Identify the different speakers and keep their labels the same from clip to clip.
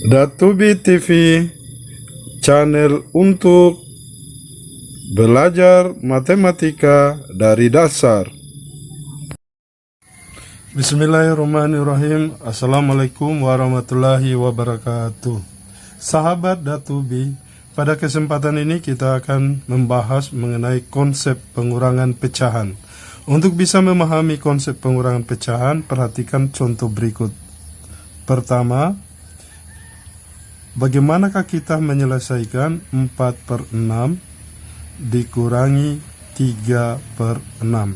Speaker 1: Datubi TV, channel untuk belajar matematika dari dasar. Bismillahirrahmanirrahim. Assalamualaikum warahmatullahi wabarakatuh. Sahabat Datubi, pada kesempatan ini kita akan membahas mengenai konsep pengurangan pecahan. Untuk bisa memahami konsep pengurangan pecahan, perhatikan contoh berikut. Pertama, bagaimanakah kita menyelesaikan 4/6 dikurangi 3/6?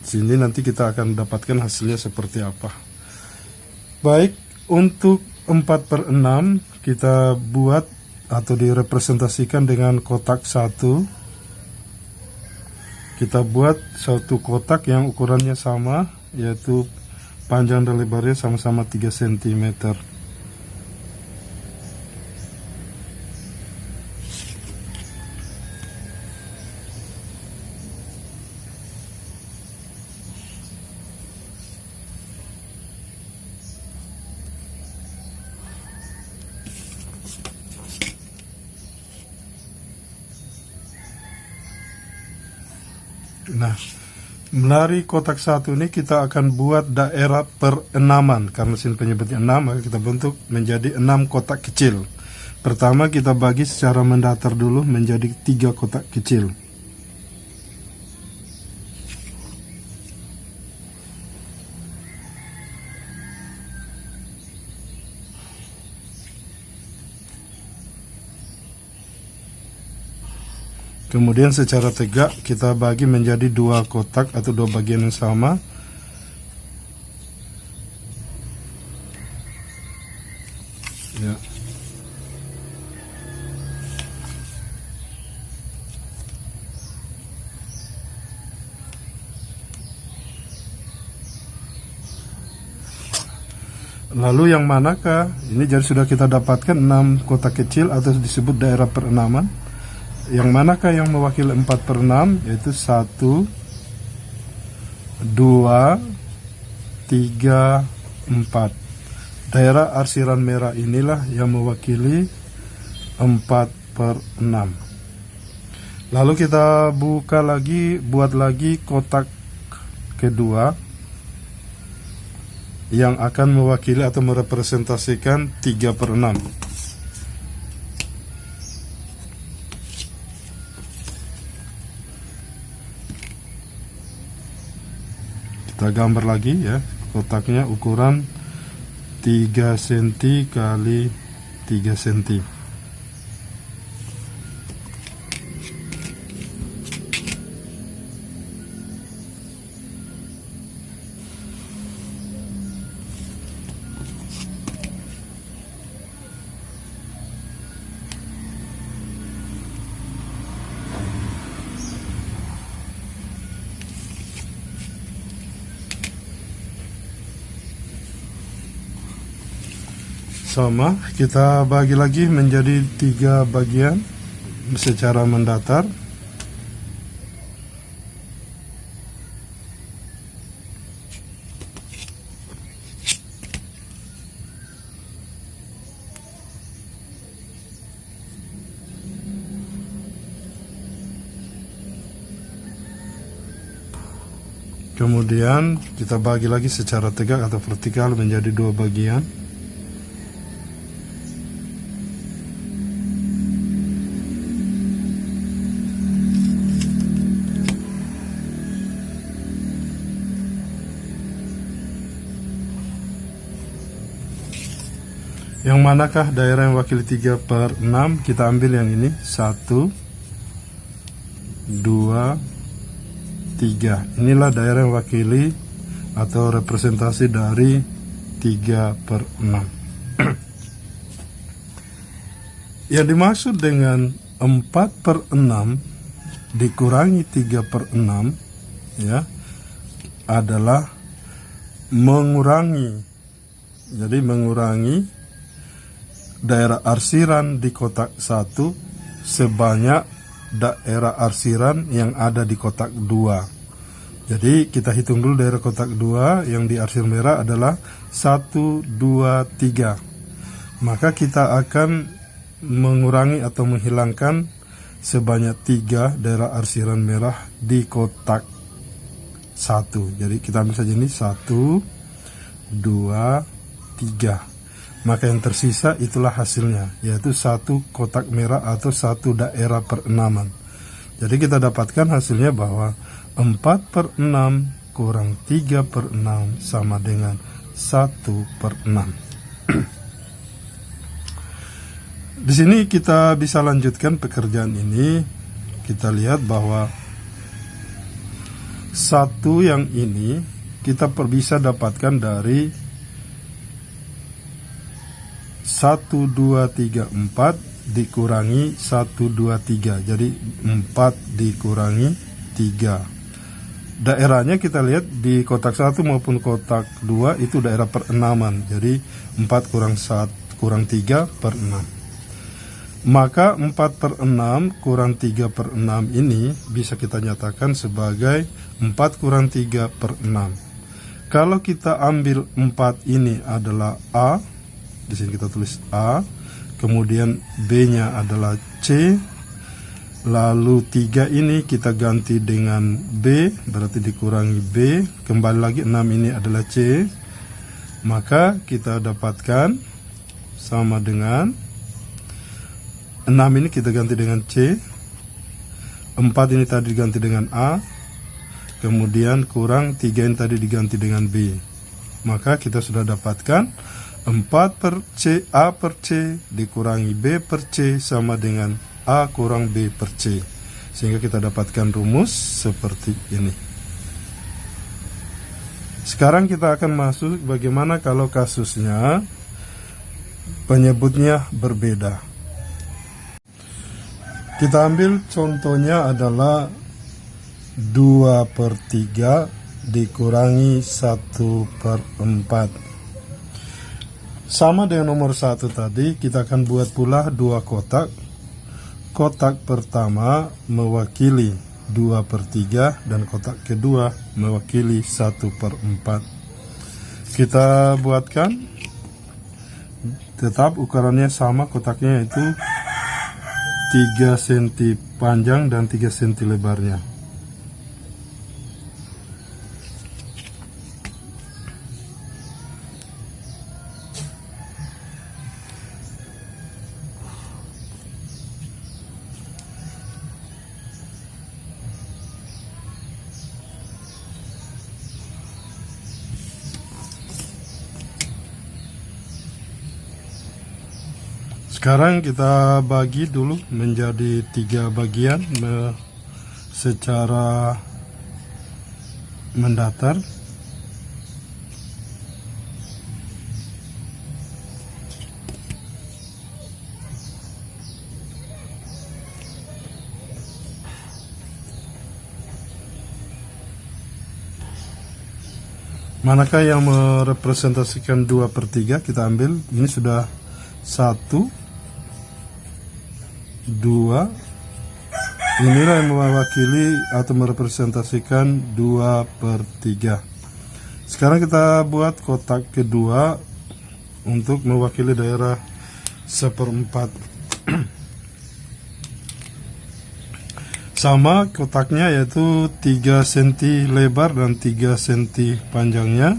Speaker 1: Sini nanti kita akan dapatkan hasilnya seperti apa. Baik, untuk 4/6 kita buat atau direpresentasikan dengan kotak 1. Kita buat satu kotak yang ukurannya sama, yaitu panjang dan lebarnya sama-sama 3 cm. Nah, dari kotak 1 ini kita akan buat daerah perenaman. Karena sini penyebutnya 6, maka kita bentuk menjadi 6 kotak kecil. Pertama kita bagi secara mendatar dulu menjadi 3 kotak kecil. Kemudian secara tegak kita bagi menjadi 2 kotak atau 2 bagian yang sama. Ya. Lalu yang manakah? Ini jadi sudah kita dapatkan 6 kotak kecil atau disebut daerah perenaman. Yang manakah yang mewakili 4/6, yaitu 1, 2, 3, 4. Daerah arsiran merah inilah yang mewakili 4/6. Lalu kita buka lagi, buat lagi kotak kedua yang akan mewakili atau merepresentasikan 3/6. Kita gambar lagi ya, kotaknya ukuran 3 cm kali 3 cm. Sama, kita bagi lagi menjadi 3 bagian secara mendatar. Kemudian kita bagi lagi secara tegak atau vertikal menjadi 2 bagian. Yang manakah daerah yang wakili 3/6? Kita ambil yang ini, 1, 2, 3. Inilah daerah yang wakili atau representasi dari 3/6. Yang dimaksud dengan 4/6 dikurangi 3/6 ya, adalah mengurangi. Jadi mengurangi daerah arsiran di kotak 1 sebanyak daerah arsiran yang ada di kotak 2. Jadi kita hitung dulu daerah kotak 2 yang di arsir merah adalah 1, 2, 3. Maka kita akan mengurangi atau menghilangkan sebanyak 3 daerah arsiran merah di kotak 1. Jadi kita ambil saja ini 1, 2, 3. Maka yang tersisa itulah hasilnya, yaitu 1 kotak merah atau 1 daerah perenaman. Jadi kita dapatkan hasilnya bahwa 4/6 kurang 3/6 sama dengan 1/6. Di sini kita bisa lanjutkan pekerjaan ini. Kita lihat bahwa 1 yang ini kita bisa dapatkan dari 1, 2, 3, 4 dikurangi 1, 2, 3. Jadi 4 dikurangi 3. Daerahnya kita lihat di kotak 1 maupun kotak 2 itu daerah perenaman. Jadi 4 kurang 3/6. Maka 4/6 kurang 3/6 ini bisa kita nyatakan sebagai 4 kurang 3/6. Kalau kita ambil 4 ini adalah A, di sini kita tulis A, kemudian B-nya adalah C, lalu 3 ini kita ganti dengan B, berarti dikurangi B, kembali lagi 6 ini adalah C, maka kita dapatkan sama dengan 6 ini kita ganti dengan C, 4 ini tadi diganti dengan A, kemudian kurang 3 ini tadi diganti dengan B. Maka kita sudah dapatkan 4 per C, A per C dikurangi B per C sama dengan A kurang B per C. Sehingga kita dapatkan rumus seperti ini. Sekarang kita akan masuk bagaimana kalau kasusnya penyebutnya berbeda. Kita ambil contohnya adalah 2/3 dikurangi 1/4. Sama dengan nomor 1 tadi, kita akan buat pula 2 kotak. Kotak pertama mewakili 2/3 dan kotak kedua mewakili 1/4. Kita buatkan, tetap ukurannya sama, kotaknya yaitu 3 cm panjang dan 3 cm lebarnya. Sekarang kita bagi dulu menjadi 3 bagian secara mendatar. Manakah yang merepresentasikan 2/3? Kita ambil, ini sudah 1, 2, inilah yang mewakili atau merepresentasikan 2/3. Sekarang kita buat kotak kedua untuk mewakili daerah 1/4. Sama kotaknya, yaitu 3 cm lebar dan 3 cm panjangnya.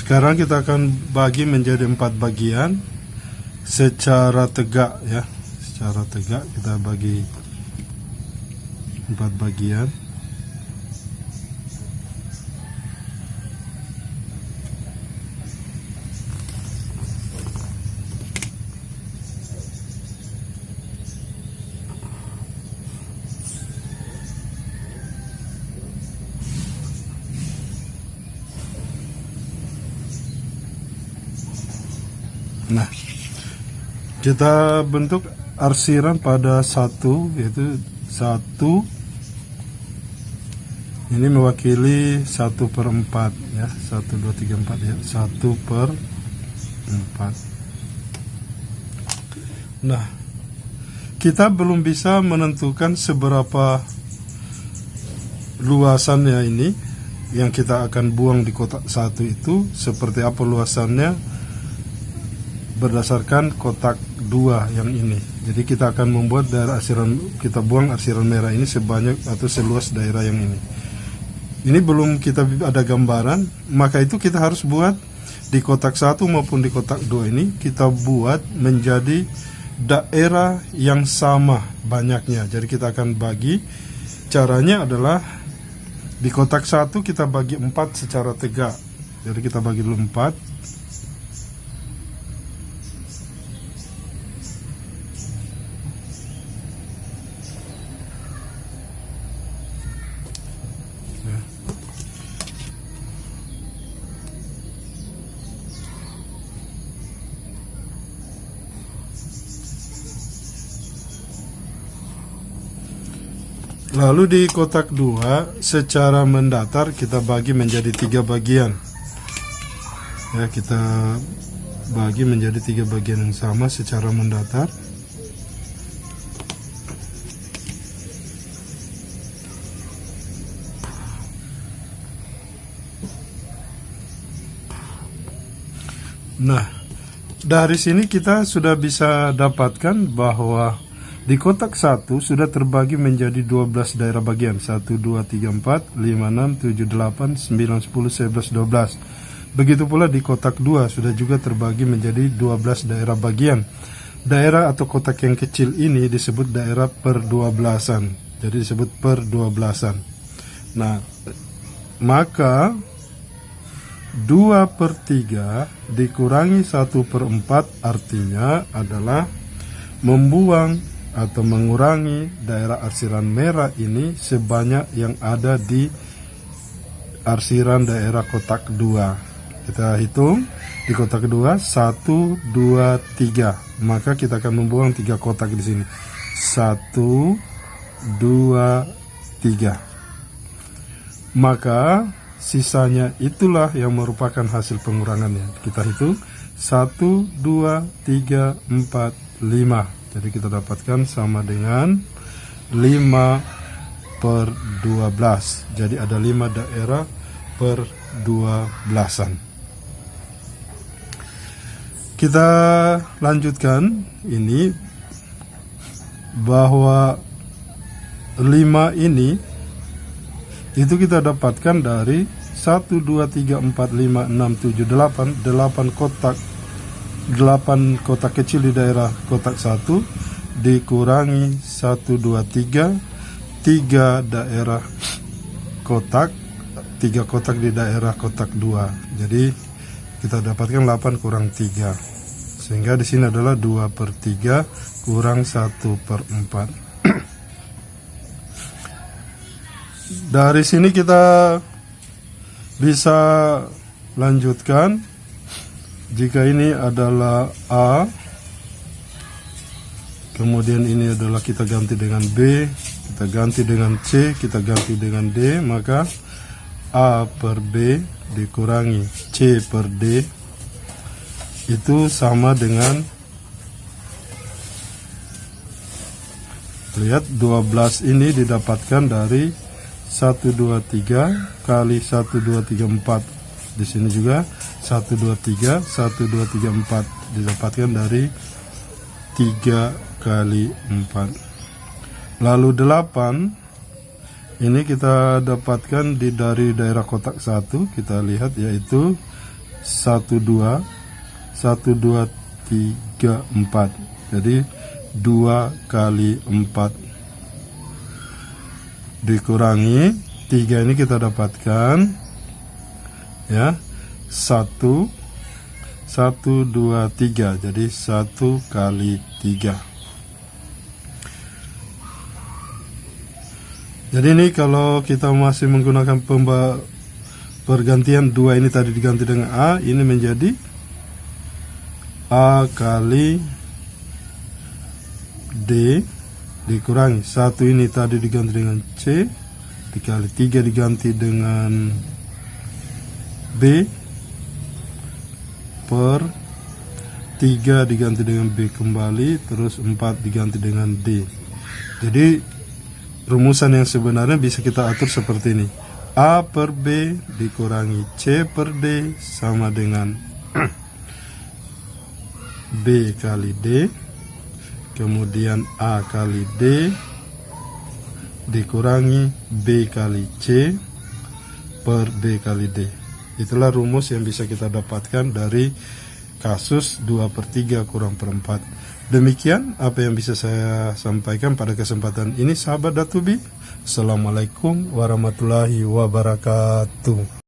Speaker 1: Sekarang kita akan bagi menjadi 4 bagian secara tegak ya. Secara tegak kita bagi 4 bagian. Kita bentuk arsiran pada 1, yaitu 1 ini mewakili 1/4 ya, 1 2 3 4 ya, 1/4. Nah, kita belum bisa menentukan seberapa luasannya ini yang kita akan buang di kotak 1 itu, seperti apa luasannya berdasarkan kotak 2 yang ini. Jadi kita akan membuat daerah arsiran, kita buang arsiran merah ini sebanyak atau seluas daerah yang ini. Ini belum kita ada gambaran, maka itu kita harus buat di kotak 1 maupun di kotak 2 ini, kita buat menjadi daerah yang sama banyaknya. Jadi kita akan bagi, caranya adalah di kotak 1 kita bagi 4 secara tegak. Jadi kita bagi dulu 4. Lalu di kotak 2 secara mendatar kita bagi menjadi 3 bagian. Ya, kita bagi menjadi 3 bagian yang sama secara mendatar. Nah, dari sini kita sudah bisa dapatkan bahwa di kotak 1 sudah terbagi menjadi 12 daerah bagian. 1, 2, 3, 4, 5, 6, 7, 8, 9, 10, 11, 12. Begitu pula di kotak 2 sudah juga terbagi menjadi 12 daerah bagian. Daerah atau kotak yang kecil ini disebut daerah per-12an. Jadi disebut per-12an. Nah, maka 2/3 dikurangi 1/4 artinya adalah membuang atau mengurangi daerah arsiran merah ini sebanyak yang ada di arsiran daerah kotak 2. Kita hitung di kotak 2 1, 2, 3. Maka kita akan membuang 3 kotak di sini. 1, 2, 3. Maka sisanya itulah yang merupakan hasil pengurangannya. Kita hitung 1, 2, 3, 4, 5. Jadi kita dapatkan sama dengan 5/12. Jadi ada 5 daerah per 12an. Kita lanjutkan ini, bahwa 5 ini itu kita dapatkan dari 1, 2, 3, 4, 5, 6, 7, 8 kotak, 8 kotak kecil di daerah kotak 1 dikurangi 1, 2, 3 daerah kotak, 3 kotak di daerah kotak 2. Jadi kita dapatkan 8 kurang 3, sehingga di sini adalah 2/3 kurang 1/4. Dari sini kita bisa lanjutkan. Jika ini adalah A, kemudian ini adalah kita ganti dengan B, kita ganti dengan C, kita ganti dengan D, maka A/B dikurangi C/D itu sama dengan, lihat, 12 ini didapatkan dari 1, 2, 3 kali 1, 2, 3, 4. Di sini juga 1, 2, 3, 1, 2, 3, 4 didapatkan dari 3 kali 4. Lalu 8 ini kita dapatkan dari daerah kotak 1. Kita lihat, yaitu 1, 2, 1, 2, 3, 4. Jadi 2 kali 4 dikurangi 3 ini kita dapatkan, ya, 1, 2, 3. Jadi 1 kali 3. Jadi ini kalau kita masih menggunakan pergantian 2 ini tadi diganti dengan A, ini menjadi A kali D dikurangi 1 ini tadi diganti dengan C, dikali 3 diganti dengan B, per 3 diganti dengan B kembali, terus 4 diganti dengan D. Jadi rumusan yang sebenarnya bisa kita atur seperti ini. A per B dikurangi C per D sama dengan B kali D, kemudian A kali D dikurangi B kali C per D kali D. Itulah rumus yang bisa kita dapatkan dari kasus 2/3 kurang per 4. Demikian apa yang bisa saya sampaikan pada kesempatan ini, sahabat Datubi. Assalamualaikum warahmatullahi wabarakatuh.